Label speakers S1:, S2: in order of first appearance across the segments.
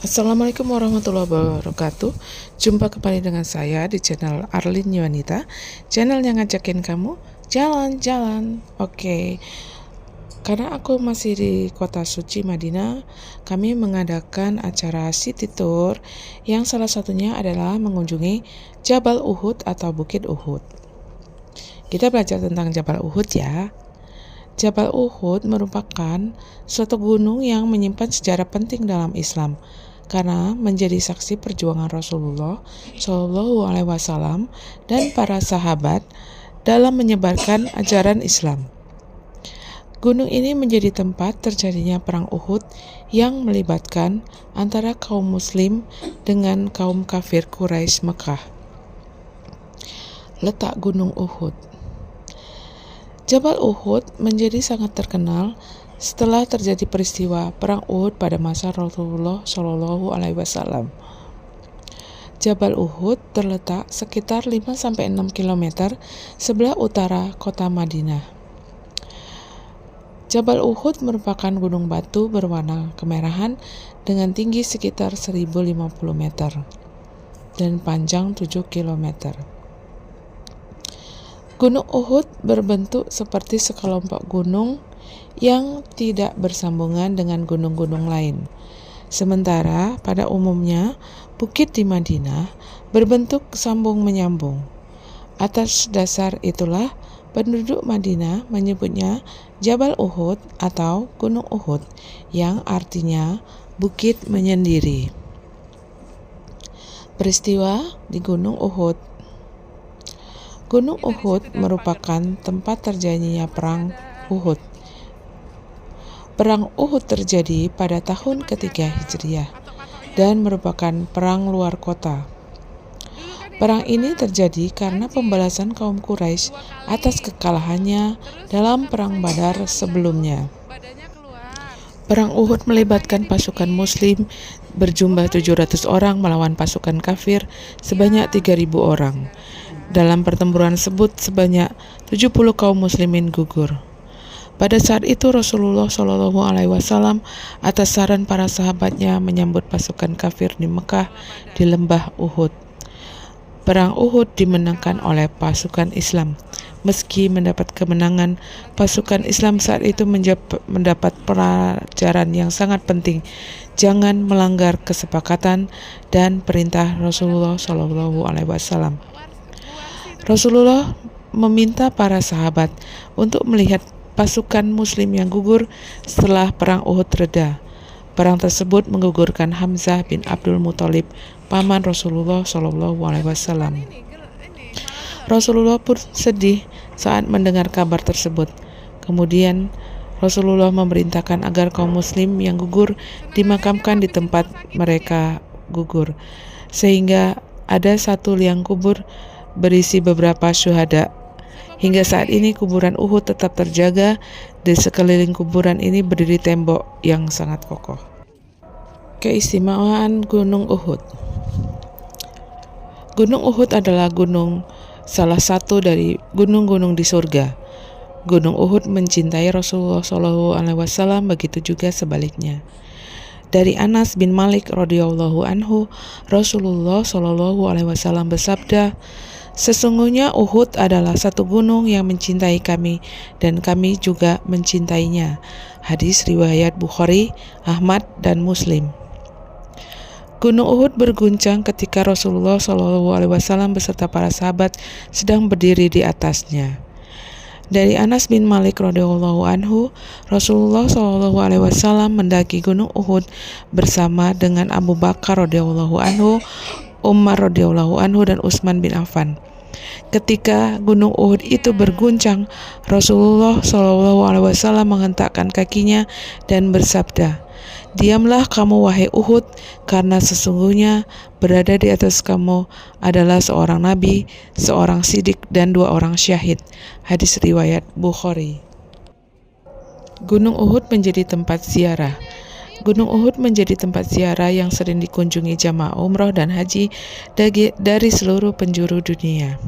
S1: Assalamualaikum warahmatullahi wabarakatuh. Jumpa kembali dengan saya di channel Arlin Yuanita, channel yang ngajakin kamu jalan-jalan. Oke, karena aku masih di kota suci Madinah, kami mengadakan acara city tour yang salah satunya adalah mengunjungi Jabal Uhud atau Bukit Uhud. Kita belajar tentang Jabal Uhud ya. Jabal Uhud merupakan suatu gunung yang menyimpan sejarah penting dalam Islam karena menjadi saksi perjuangan Rasulullah Shallallahu Alaihi Wasallam dan para sahabat dalam menyebarkan ajaran Islam. Gunung ini menjadi tempat terjadinya perang Uhud yang melibatkan antara kaum Muslim dengan kaum kafir Quraisy Mekah. Letak Gunung Uhud. Jabal Uhud menjadi sangat terkenal setelah terjadi peristiwa perang Uhud pada masa Rasulullah Shallallahu Alaihi Wasallam. Jabal Uhud terletak sekitar 5-6 km sebelah utara kota Madinah. Jabal Uhud merupakan gunung batu berwarna kemerahan dengan tinggi sekitar 1050 meter dan panjang 7 km. Gunung Uhud berbentuk seperti sekelompok gunung yang tidak bersambungan dengan gunung-gunung lain. Sementara pada umumnya bukit di Madinah berbentuk sambung menyambung. Atas dasar itulah penduduk Madinah menyebutnya Jabal Uhud atau Gunung Uhud yang artinya bukit menyendiri. Peristiwa di Gunung Uhud. Gunung Uhud merupakan tempat terjadinya perang Uhud. Perang Uhud terjadi pada tahun ketiga Hijriah dan merupakan perang luar kota. Perang ini terjadi karena pembalasan kaum Quraisy atas kekalahannya dalam perang Badar sebelumnya. Perang Uhud melibatkan pasukan Muslim berjumlah 700 orang melawan pasukan kafir sebanyak 3.000 orang. Dalam pertempuran tersebut sebanyak 70 kaum muslimin gugur. Pada saat itu Rasulullah Shallallahu Alaihi Wasallam atas saran para sahabatnya menyambut pasukan kafir di Mekah di lembah Uhud. Perang Uhud dimenangkan oleh pasukan Islam. Meski mendapat kemenangan, pasukan Islam saat itu mendapat pelajaran yang sangat penting. Jangan melanggar kesepakatan dan perintah Rasulullah Shallallahu Alaihi Wasallam. Rasulullah meminta para sahabat untuk melihat pasukan muslim yang gugur setelah perang Uhud reda. Perang tersebut menggugurkan Hamzah bin Abdul Muthalib, paman Rasulullah Shallallahu Alaihi Wasallam. Rasulullah pun sedih saat mendengar kabar tersebut. Kemudian Rasulullah memerintahkan agar kaum muslim yang gugur dimakamkan di tempat mereka gugur, sehingga ada satu liang kubur berisi beberapa syuhada. Hingga saat ini kuburan Uhud tetap terjaga. Di sekeliling kuburan ini berdiri tembok yang sangat kokoh. Keistimewaan Gunung Uhud. Gunung Uhud adalah salah satu dari gunung-gunung di surga. Gunung Uhud mencintai Rasulullah Shallallahu Alaihi Wasallam, begitu juga sebaliknya. Dari Anas bin Malik radhiyallahu anhu, Rasulullah Shallallahu Alaihi Wasallam bersabda, "Sesungguhnya Uhud adalah satu gunung yang mencintai kami dan kami juga mencintainya." Hadis riwayat Bukhari, Ahmad, dan Muslim. Gunung Uhud berguncang ketika Rasulullah SAW beserta para sahabat sedang berdiri di atasnya. Dari Anas bin Malik radhiyallahu anhu, Rasulullah SAW mendaki Gunung Uhud bersama dengan Abu Bakar radhiyallahu anhu, Umar radhiyallahu anhu, dan Utsman bin Affan. Ketika Gunung Uhud itu berguncang, Rasulullah SAW menghentakkan kakinya dan bersabda, "Diamlah kamu wahai Uhud, karena sesungguhnya berada di atas kamu adalah seorang nabi, seorang siddiq, dan 2 orang syahid." Hadis riwayat Bukhari. Gunung Uhud menjadi tempat ziarah. Gunung Uhud menjadi tempat ziarah yang sering dikunjungi jamaah umroh dan haji dari seluruh penjuru dunia.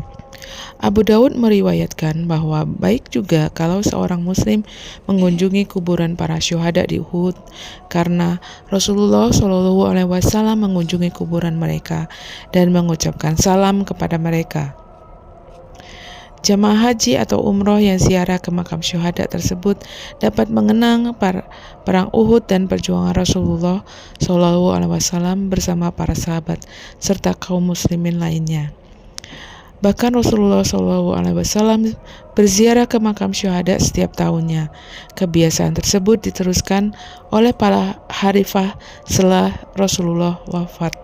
S1: Abu Daud meriwayatkan bahwa baik juga kalau seorang muslim mengunjungi kuburan para syuhada di Uhud, karena Rasulullah SAW mengunjungi kuburan mereka dan mengucapkan salam kepada mereka. Jamaah haji atau umroh yang ziarah ke makam syuhada tersebut dapat mengenang perang Uhud dan perjuangan Rasulullah SAW bersama para sahabat serta kaum muslimin lainnya. Bahkan Rasulullah SAW berziarah ke makam syuhada setiap tahunnya. Kebiasaan tersebut diteruskan oleh para khalifah setelah Rasulullah wafat.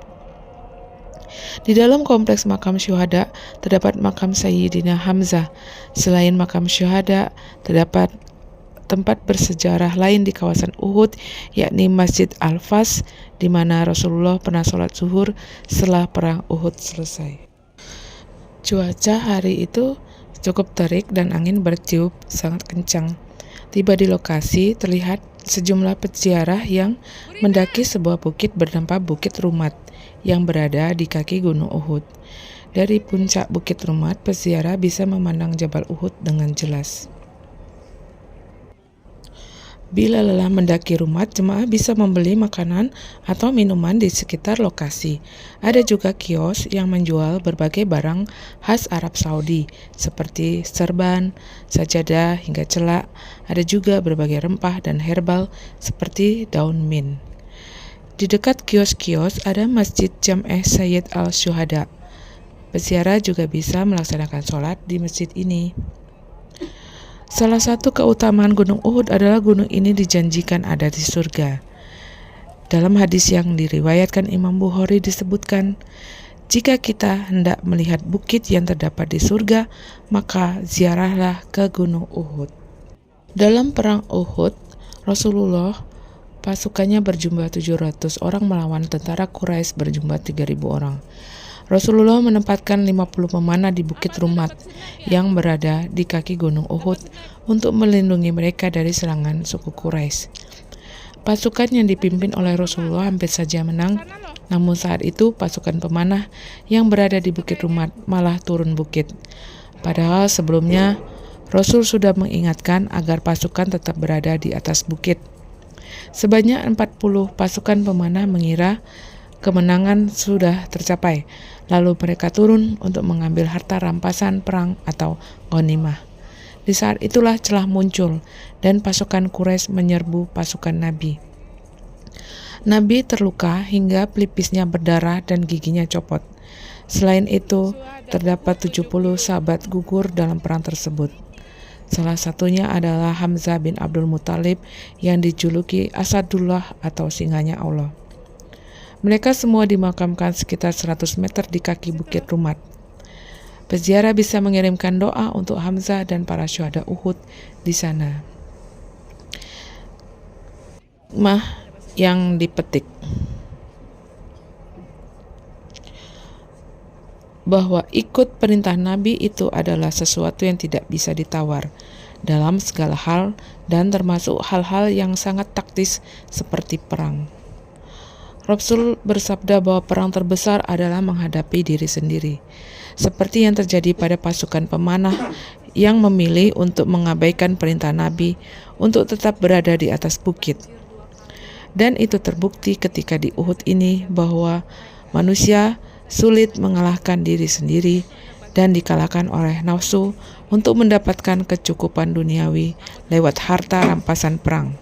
S1: Di dalam kompleks makam syuhada terdapat makam Sayyidina Hamzah. Selain makam syuhada, terdapat tempat bersejarah lain di kawasan Uhud, yakni Masjid Al-Fas, di mana Rasulullah pernah sholat zuhur setelah perang Uhud selesai. Cuaca hari itu cukup terik dan angin bertiup sangat kencang. Tiba di lokasi, terlihat sejumlah peziarah yang mendaki sebuah bukit bernama Bukit Rumat yang berada di kaki Gunung Uhud. Dari puncak Bukit Rumat, peziarah bisa memandang Jabal Uhud dengan jelas. Bila lelah mendaki Rumat, jemaah bisa membeli makanan atau minuman di sekitar lokasi. Ada juga kios yang menjual berbagai barang khas Arab Saudi, seperti serban, sajadah, hingga celak. Ada juga berbagai rempah dan herbal, seperti daun mint. Di dekat kios-kios ada Masjid Jam'eh Sayyid Al-Syuhada. Peziarah juga bisa melaksanakan sholat di masjid ini. Salah satu keutamaan Gunung Uhud adalah gunung ini dijanjikan ada di surga. Dalam hadis yang diriwayatkan Imam Bukhari disebutkan, jika kita hendak melihat bukit yang terdapat di surga, maka ziarahlah ke Gunung Uhud. Dalam perang Uhud, Rasulullah pasukannya berjumlah 700 orang melawan tentara Quraisy berjumlah 3.000 orang. Rasulullah menempatkan 50 pemanah di Bukit Rumat yang berada di kaki Gunung Uhud untuk melindungi mereka dari serangan suku Quraisy. Pasukan yang dipimpin oleh Rasulullah hampir saja menang, namun saat itu pasukan pemanah yang berada di Bukit Rumat malah turun bukit. Padahal sebelumnya Rasul sudah mengingatkan agar pasukan tetap berada di atas bukit. Sebanyak 40 pasukan pemanah mengira kemenangan sudah tercapai, lalu mereka turun untuk mengambil harta rampasan perang atau ghanimah. Di saat itulah celah muncul dan pasukan Quraisy menyerbu pasukan Nabi. Nabi terluka hingga pelipisnya berdarah dan giginya copot. Selain itu, terdapat 70 sahabat gugur dalam perang tersebut. Salah satunya adalah Hamzah bin Abdul Muthalib yang dijuluki Asadullah atau singanya Allah. Mereka semua dimakamkan sekitar 100 meter di kaki Bukit Rumat. Peziarah bisa mengirimkan doa untuk Hamzah dan para syuhada Uhud di sana. Hikmah yang dipetik bahwa ikut perintah Nabi itu adalah sesuatu yang tidak bisa ditawar dalam segala hal dan termasuk hal-hal yang sangat taktis seperti perang. Rasul bersabda bahwa perang terbesar adalah menghadapi diri sendiri, seperti yang terjadi pada pasukan pemanah yang memilih untuk mengabaikan perintah Nabi untuk tetap berada di atas bukit. Dan itu terbukti ketika di Uhud ini bahwa manusia sulit mengalahkan diri sendiri dan dikalahkan oleh nafsu untuk mendapatkan kecukupan duniawi lewat harta rampasan perang.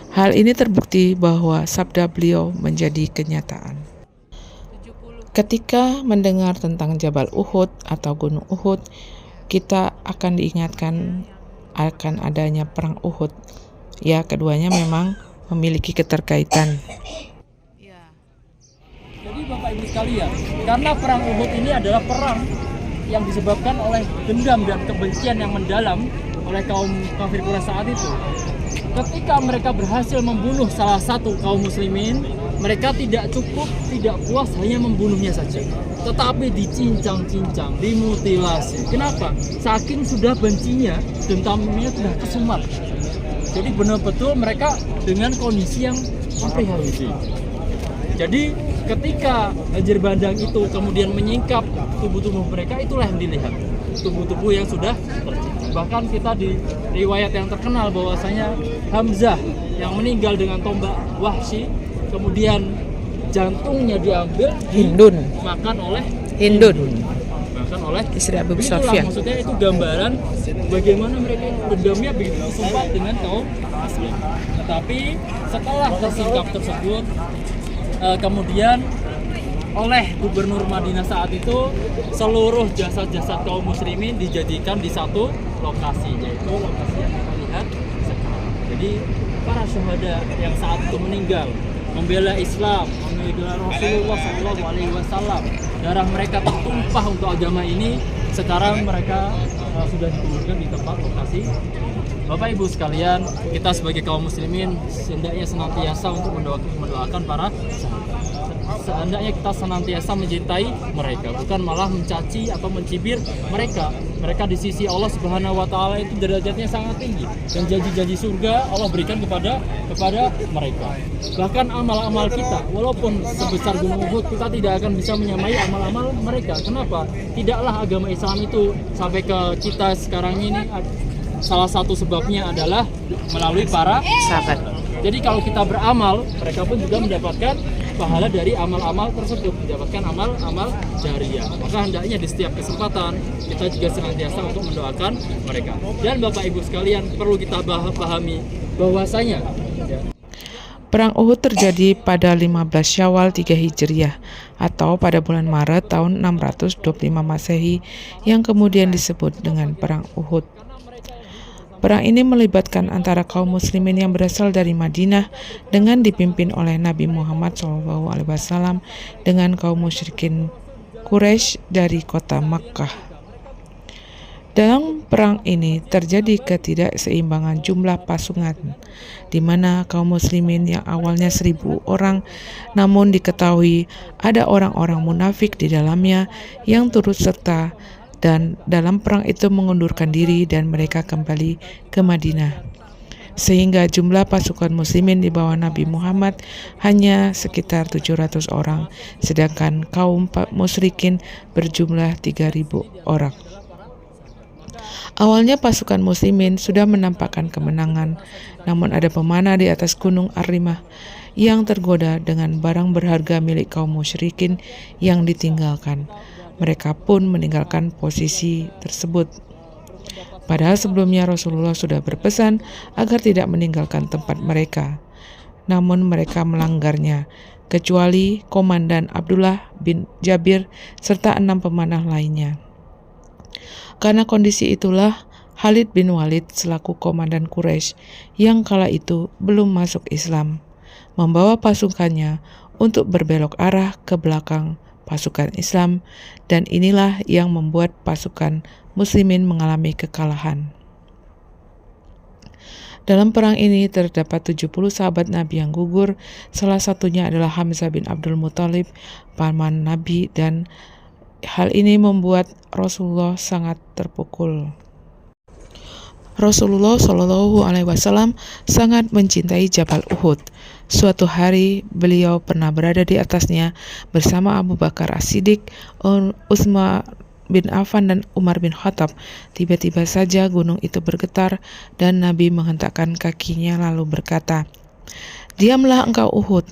S1: Hal ini terbukti bahwa sabda beliau menjadi kenyataan. Ketika mendengar tentang Jabal Uhud atau Gunung Uhud, kita akan diingatkan akan adanya perang Uhud. Ya, keduanya memang memiliki keterkaitan.
S2: Jadi Bapak Ibu sekalian, karena perang Uhud ini adalah perang yang disebabkan oleh dendam dan kebencian yang mendalam oleh kaum kafir Quraisy saat itu. Ketika mereka berhasil membunuh salah satu kaum muslimin, mereka tidak puas hanya membunuhnya saja, tetapi dicincang-cincang, dimutilasi. Kenapa? Saking sudah bencinya, dendamnya sudah kesumat. Jadi benar-betul mereka dengan kondisi yang memprihatinkan. Jadi ketika banjir bandang itu kemudian menyingkap tubuh-tubuh mereka, itulah yang dilihat, tubuh-tubuh yang sudah tercicit. Bahkan kita di riwayat yang terkenal bahwasanya Hamzah yang meninggal dengan tombak Wahsy, kemudian jantungnya diambil dimakan oleh Hindun, bahkan oleh
S1: istri Abu
S2: Itulah
S1: Sufyan.
S2: maksudnya itu gambaran bagaimana mereka dendamnya begitu sumpah dengan kaum muslim. Tetapi setelah tersingkap tersebut, kemudian oleh gubernur Madinah saat itu, seluruh jasad-jasad kaum muslimin dijadikan di satu lokasi, yaitu lokasi yang kita lihat sekarang. Jadi para syuhada yang saat itu meninggal membela Islam, membela Rasulullah SAW, darah mereka tertumpah untuk agama ini. Sekarang mereka sudah dikuburkan di tempat lokasi. Bapak Ibu sekalian, kita sebagai kaum muslimin hendaknya senantiasa untuk mendoakan para sahabat. Seandainya kita senantiasa mencintai mereka, bukan malah mencaci atau mencibir mereka. Mereka di sisi Allah Subhanahu wa taala itu derajatnya sangat tinggi, dan janji-janji surga Allah berikan kepada mereka. Bahkan amal-amal kita, walaupun sebesar gunung Uhud, kita tidak akan bisa menyamai amal-amal mereka. Kenapa? Tidaklah agama Islam itu sampai ke kita sekarang ini, salah satu sebabnya adalah melalui para sahabat. Jadi kalau kita beramal, mereka pun juga mendapatkan pahala dari amal-amal tersebut, mendapatkan amal-amal jariyah. Maka hendaknya di setiap kesempatan kita juga senantiasa untuk mendoakan mereka. Dan Bapak Ibu sekalian, perlu kita pahami bahwasanya
S1: Perang Uhud terjadi pada 15 Syawal 3 Hijriah atau pada bulan Maret tahun 625 Masehi yang kemudian disebut dengan Perang Uhud. Perang ini melibatkan antara kaum muslimin yang berasal dari Madinah dengan dipimpin oleh Nabi Muhammad SAW dengan kaum musyrikin Quraisy dari kota Makkah. Dalam perang ini terjadi ketidakseimbangan jumlah pasukan, di mana kaum muslimin yang awalnya 1.000 orang, namun diketahui ada orang-orang munafik di dalamnya yang turut serta dan dalam perang itu mengundurkan diri dan mereka kembali ke Madinah. Sehingga jumlah pasukan muslimin di bawah Nabi Muhammad hanya sekitar 700 orang, sedangkan kaum musyrikin berjumlah 3.000 orang. Awalnya pasukan muslimin sudah menampakkan kemenangan, namun ada pemanah di atas gunung Ar-Rimah yang tergoda dengan barang berharga milik kaum musyrikin yang ditinggalkan. Mereka pun meninggalkan posisi tersebut. Padahal sebelumnya Rasulullah sudah berpesan agar tidak meninggalkan tempat mereka. Namun mereka melanggarnya, kecuali Komandan Abdullah bin Jabir serta 6 pemanah lainnya. Karena kondisi itulah Khalid bin Walid selaku komandan Quraisy yang kala itu belum masuk Islam, membawa pasukannya untuk berbelok arah ke belakang pasukan Islam, dan inilah yang membuat pasukan muslimin mengalami kekalahan. Dalam perang ini terdapat 70 sahabat Nabi yang gugur, salah satunya adalah Hamzah bin Abdul Muthalib, paman Nabi, dan hal ini membuat Rasulullah sangat terpukul. Rasulullah SAW sangat mencintai Jabal Uhud. Suatu hari beliau pernah berada di atasnya bersama Abu Bakar As-Siddiq, Utsman bin Affan dan Umar bin Khattab. Tiba-tiba saja gunung itu bergetar dan Nabi menghentakkan kakinya lalu berkata, "Diamlah engkau Uhud,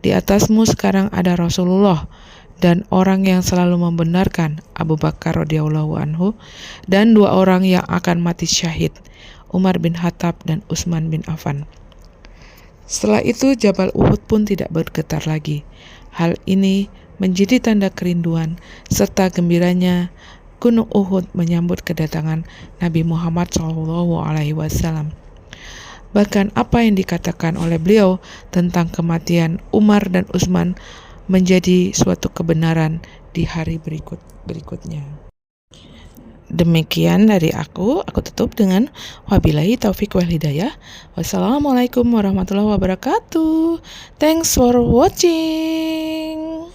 S1: di atasmu sekarang ada Rasulullah dan orang yang selalu membenarkan, Abu Bakar radhiyallahu anhu, dan 2 orang yang akan mati syahid, Umar bin Khattab dan Utsman bin Affan." Setelah itu Jabal Uhud pun tidak bergetar lagi. Hal ini menjadi tanda kerinduan serta gembiranya Gunung Uhud menyambut kedatangan Nabi Muhammad SAW. Bahkan apa yang dikatakan oleh beliau tentang kematian Umar dan Utsman menjadi suatu kebenaran di hari berikutnya. Demikian dari aku tutup dengan wabillahi taufik wal hidayah. Wassalamualaikum warahmatullahi wabarakatuh. Thanks for watching.